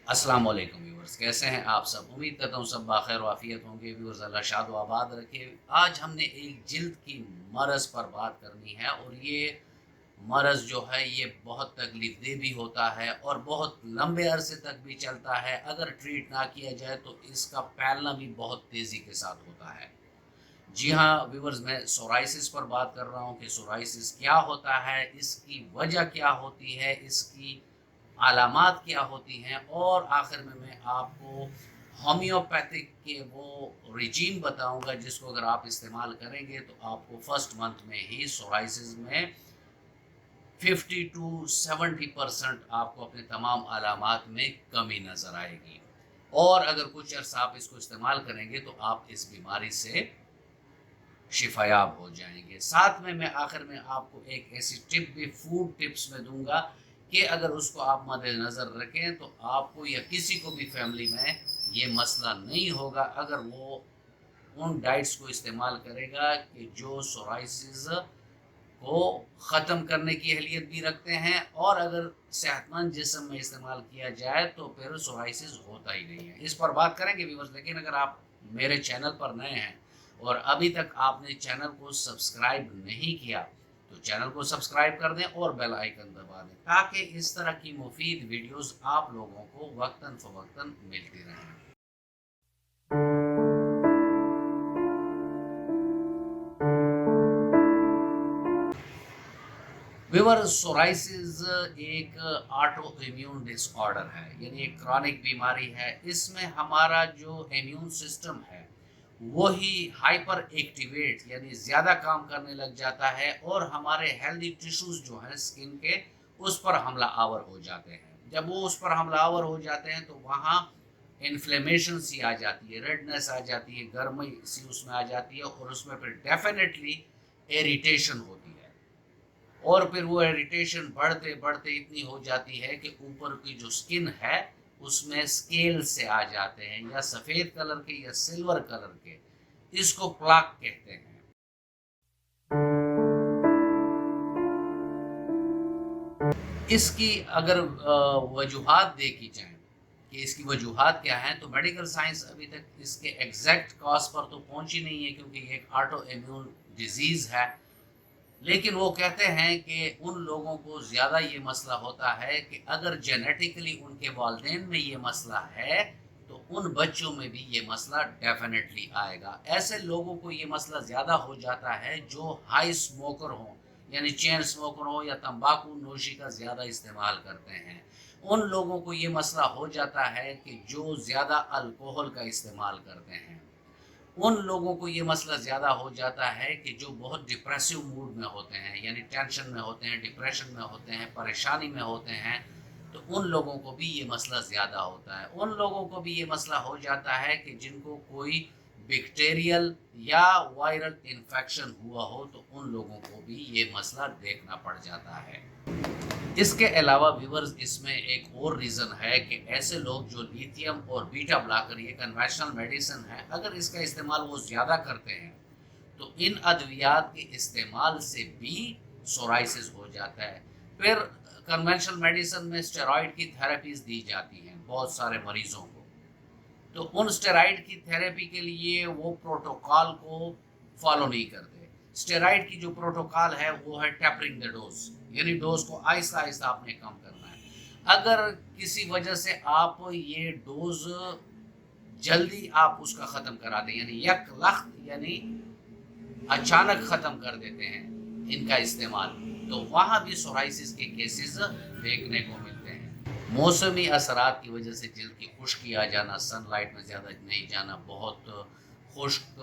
अस्सलाम वालेकुम व्यूअर्स, कैसे हैं आप सब। उम्मीद करता हूँ सब बाखैर वाफियत होंगे। व्यूअर्स, अल्लाह शाद व आबाद रखे। आज हमने एक जिल्द की मरज़ पर बात करनी है और ये मरज़ जो है ये बहुत तकलीफ दे भी होता है और बहुत लंबे अरसे तक भी चलता है। अगर ट्रीट ना किया जाए तो इसका फैलना भी बहुत तेज़ी के साथ होता है। जी हाँ व्यूअर्स, मैं सोराइसिस पर बात कर रहा हूँ कि सोराइसिस क्या होता है, इसकी वजह क्या होती है, इसकी अलामात क्या होती हैं और आखिर में मैं आपको होम्योपैथिक के वो रिजीम बताऊंगा जिसको अगर आप इस्तेमाल करेंगे तो आपको फर्स्ट मंथ में ही सोराइसिस में 50 टू 70% आपको अपने तमाम अलामात में कमी नज़र आएगी। और अगर कुछ अर्सा आप इसको इस्तेमाल करेंगे तो आप इस बीमारी से शिफायाब हो जाएंगे। साथ में मैं आखिर में आपको एक ऐसी टिप भी फूड टिप्स में दूंगा कि अगर उसको आप मद्देनज़र रखें तो आपको या किसी को भी फैमिली में ये मसला नहीं होगा अगर वो उन डाइट्स को इस्तेमाल करेगा कि जो सोराइसिस को ख़त्म करने की अहलियत भी रखते हैं। और अगर सेहतमंद जिस्म में इस्तेमाल किया जाए तो फिर सोराइसिस होता ही नहीं है। इस पर बात करेंगे व्यूअर्स, लेकिन अगर आप मेरे चैनल पर नए हैं और अभी तक आपने चैनल को सब्सक्राइब नहीं किया तो चैनल को सब्सक्राइब कर दें और बेल आइकन दबा दें ताकि इस तरह की मुफीद वीडियोस आप लोगों को वक्तन फ़वक्तन मिलती रहें। विवर सोराइसिस एक ऑटो इम्यून डिसऑर्डर है, यानी एक क्रॉनिक बीमारी है। इसमें हमारा जो इम्यून सिस्टम है वही हाइपर एक्टिवेट यानी ज़्यादा काम करने लग जाता है और हमारे हेल्दी टिश्यूज़ जो हैं स्किन के उस पर हमला आवर हो जाते हैं। जब वो उस पर हमला आवर हो जाते हैं तो वहाँ इन्फ्लेमेशन सी आ जाती है, रेडनेस आ जाती है, गर्मी सी उसमें आ जाती है और उसमें फिर डेफिनेटली इरिटेशन होती है। और फिर वो इरिटेशन बढ़ते बढ़ते इतनी हो जाती है कि ऊपर की जो स्किन है उसमें स्केल से आ जाते हैं, या सफ़ेद कलर के या सिल्वर कलर के। इसको प्लाक कहते हैं। इसकी अगर वजूहात देखी जाए कि इसकी वजूहात क्या हैं तो मेडिकल साइंस अभी तक इसके एग्जैक्ट कॉज पर तो पहुंची नहीं है क्योंकि ये एक ऑटो इम्यून डिजीज़ है। लेकिन वो कहते हैं कि उन लोगों को ज़्यादा ये मसला होता है कि अगर जेनेटिकली उनके वालिदैन में ये मसला है तो उन बच्चों में भी ये मसला डेफिनेटली आएगा। ऐसे लोगों को ये मसला ज़्यादा हो जाता है जो हाई स्मोकर हों, यानी चेन स्मोकर हो या तंबाकू नोशी का ज़्यादा इस्तेमाल करते हैं। उन लोगों को ये मसला हो जाता है कि जो ज़्यादा अल्कोहल का इस्तेमाल करते हैं। उन लोगों को ये मसला ज़्यादा हो जाता है कि जो बहुत डिप्रेसिव मूड में होते हैं, यानी टेंशन में होते हैं, डिप्रेशन में होते हैं, परेशानी में होते हैं। तो उन लोगों को भी ये मसला ज़्यादा होता है। उन लोगों को भी ये मसला हो जाता है कि जिनको कोई बैक्टीरियल या वायरल इन्फेक्शन हुआ हो तो उन लोगों को भी ये मसला देखना पड़ जाता है। इसके अलावा व्यूवर्स, इसमें एक और रीज़न है कि ऐसे लोग जो लिथियम और बीटा ब्लॉकर, ये कन्वेंशनल मेडिसिन है, अगर इसका इस्तेमाल वो ज़्यादा करते हैं तो इन अद्वियात के इस्तेमाल से भी सोराइसिस हो जाता है। फिर कन्वेंशनल मेडिसिन में स्टेरॉइड की थेरेपीज दी जाती हैं बहुत सारे मरीजों को। तो उन स्टेरॉइड की थेरेपी के लिए वो प्रोटोकॉल को फॉलो नहीं करते। स्टेरॉइड की जो प्रोटोकॉल है वो है टेपरिंग द डोज, यानी डोज को आहिस्ता आहिस्ता आपने कम करना है। अगर किसी वजह से आप ये डोज जल्दी आप उसका ख़त्म करा दें, यानी यक लख्त यानी अचानक ख़त्म कर देते हैं इनका इस्तेमाल, तो वहाँ भी सोराइसिस के केसेस देखने को मिलते हैं। मौसमी असरात की वजह से जल्द की खुश्की आ जाना, सनलाइट में ज़्यादा नहीं जाना, बहुत खुश्क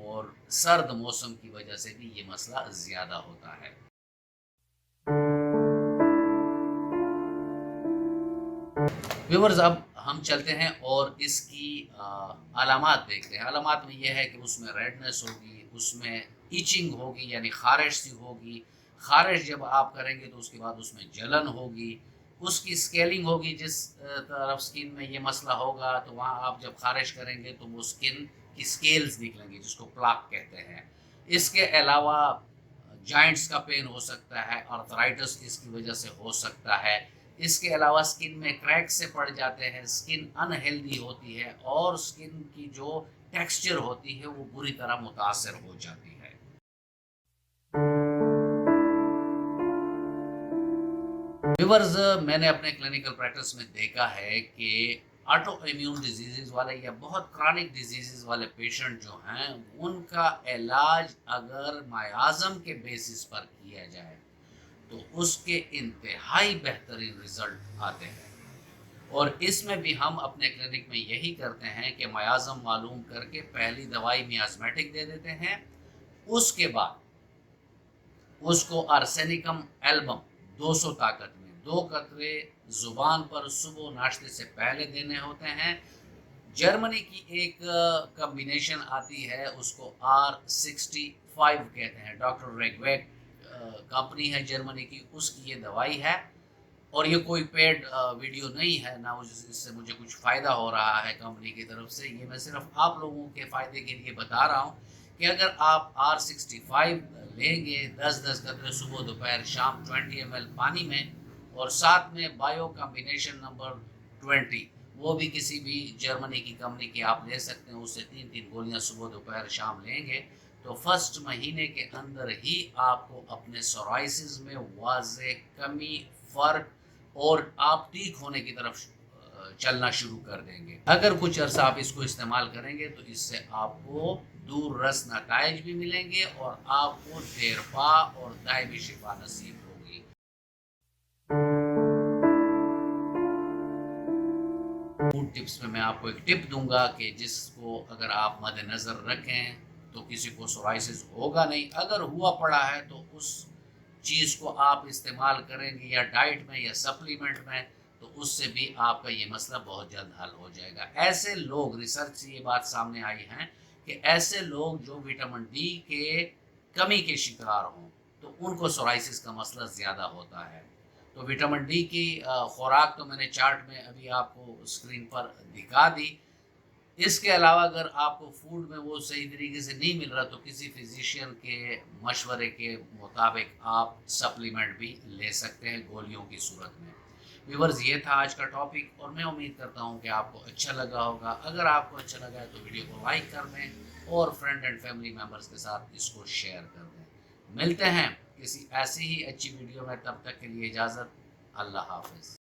और सर्द मौसम की वजह से भी ये मसला ज़्यादा होता है। व्यूवर्स, अब हम चलते हैं और इसकी अलामात देखते हैं। अलामात में यह है कि उसमें रेडनेस होगी, उसमें इचिंग होगी यानी खारिश सी होगी। खारिश जब आप करेंगे तो उसके बाद उसमें जलन होगी, उसकी स्केलिंग होगी। जिस तरफ स्किन में ये मसला होगा तो वहाँ आप जब खारिश करेंगे तो वो स्किन की स्केल्स निकलेंगी जिसको प्लाक कहते हैं। इसके अलावा जॉइंट्स का पेन हो सकता है, आर्थराइटिस इसकी वजह से हो सकता है। اس کے علاوہ سکن میں کریک سے پڑ جاتے ہیں، سکن انہیلدی ہوتی ہے اور سکن کی جو ٹیکسچر ہوتی ہے وہ بری طرح متاثر ہو جاتی ہے۔ ویورز، میں نے اپنے کلینکل پریکٹس میں دیکھا ہے کہ آٹو امیون ڈیزیزز والے یا بہت کرانک ڈیزیزز والے پیشنٹ جو ہیں ان کا علاج اگر میازم کے بیسس پر کیا جائے تو اس کے انتہائی بہترین رزلٹ آتے ہیں، اور اس میں بھی ہم اپنے کلینک میں یہی کرتے ہیں کہ میازم معلوم کر کے پہلی دوائی میازمیٹک دے دیتے ہیں، اس کے بعد اس کو ارسینیکم ایلبم 200 طاقت میں 2 قطرے زبان پر صبح ناشتے سے پہلے دینے ہوتے ہیں۔ جرمنی کی ایک کمبینیشن آتی ہے، اس کو R65 کہتے ہیں، ڈاکٹر ریگویک کمپنی ہے جرمنی کی، اس کی یہ دوائی ہے، اور یہ کوئی پیڈ ویڈیو نہیں ہے، نہ اس سے مجھے کچھ فائدہ ہو رہا ہے کمپنی کی طرف سے، یہ میں صرف آپ لوگوں کے فائدے کے لیے بتا رہا ہوں کہ اگر آپ R65 لیں گے 10 قطرے صبح دوپہر شام 20 ml پانی میں، اور ساتھ میں بایو کمبینیشن نمبر 20، وہ بھی کسی بھی جرمنی کی کمپنی کی آپ لے سکتے ہیں، اس سے 3 گولیاں صبح دوپہر شام لیں گے تو فرسٹ مہینے کے اندر ہی آپ کو اپنے سورائسس میں واضح کمی، فرق، اور آپ ٹھیک ہونے کی طرف چلنا شروع کر دیں گے۔ اگر کچھ عرصہ آپ اس کو استعمال کریں گے تو اس سے آپ کو دور رس نتائج بھی ملیں گے اور آپ کو دیرپا اور دائمی شفا نصیب ہوگی۔ فوڈ ٹپس میں آپ کو ایک ٹپ دوں گا کہ جس کو اگر آپ مد نظر رکھیں تو کسی کو سورائسس ہوگا نہیں، اگر ہوا پڑا ہے تو اس چیز کو آپ استعمال کریں گے یا ڈائٹ میں یا سپلیمنٹ میں تو اس سے بھی آپ کا یہ مسئلہ بہت جلد حل ہو جائے گا۔ ایسے لوگ، ریسرچ سے یہ بات سامنے آئی ہے کہ ایسے لوگ جو وٹامن ڈی کے کمی کے شکار ہوں تو ان کو سورائسس کا مسئلہ زیادہ ہوتا ہے۔ تو وٹامن ڈی کی خوراک تو میں نے چارٹ میں ابھی آپ کو اسکرین پر دکھا دی۔ اس کے علاوہ اگر آپ کو فوڈ میں وہ صحیح طریقے سے نہیں مل رہا تو کسی فزیشین کے مشورے کے مطابق آپ سپلیمنٹ بھی لے سکتے ہیں گولیوں کی صورت میں۔ ویورز، یہ تھا آج کا ٹاپک اور میں امید کرتا ہوں کہ آپ کو اچھا لگا ہوگا۔ اگر آپ کو اچھا لگا ہے تو ویڈیو کو لائک کر دیں اور فرینڈ اینڈ فیملی ممبرس کے ساتھ اس کو شیئر کر دیں۔ ملتے ہیں کسی ایسی ہی اچھی ویڈیو میں، تب تک کے لیے اجازت، اللہ حافظ۔